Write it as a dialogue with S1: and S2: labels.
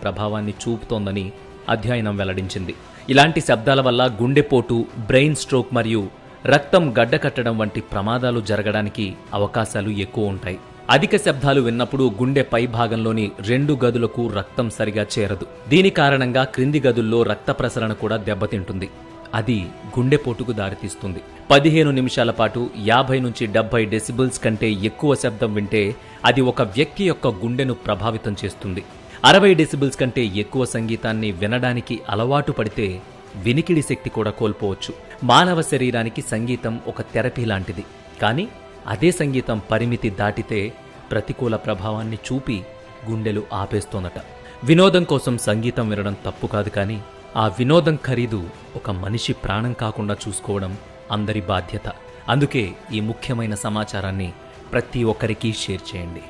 S1: ప్రభావాన్ని చూపుతోందని అధ్యయనం వెల్లడించింది. ఇలాంటి శబ్దాల వల్ల గుండెపోటు, బ్రెయిన్ స్ట్రోక్ మరియు రక్తం గడ్డకట్టడం వంటి ప్రమాదాలు జరగడానికి అవకాశాలు ఎక్కువ ఉంటాయి. అధిక శబ్దాలు విన్నప్పుడు గుండె పై భాగంలోని 2 గదులకు రక్తం సరిగా చేరదు. దీని కారణంగా క్రింది గదుల్లో రక్త ప్రసరణ కూడా దెబ్బతింటుంది. అది గుండెపోటుకు దారితీస్తుంది. 15 నిమిషాల పాటు 50 నుంచి 70 డెసిబుల్స్ కంటే ఎక్కువ శబ్దం వింటే అది ఒక వ్యక్తి యొక్క గుండెను ప్రభావితం చేస్తుంది. 60 డెసిబుల్స్ కంటే ఎక్కువ సంగీతాన్ని వినడానికి అలవాటు పడితే వినికిడి శక్తి కూడా కోల్పోవచ్చు. మానవ శరీరానికి సంగీతం ఒక థెరపీ లాంటిది. కానీ అదే సంగీతం పరిమితి దాటితే ప్రతికూల ప్రభావాన్ని చూపి గుండెలు ఆపేస్తోందట. వినోదం కోసం సంగీతం వినడం తప్పు కాదు, కానీ ఆ వినోదం ఖరీదు ఒక మనిషి ప్రాణం కాకుండా చూసుకోవడం అందరి బాధ్యత. అందుకే ఈ ముఖ్యమైన సమాచారాన్ని ప్రతి ఒక్కరికి షేర్ చేయండి.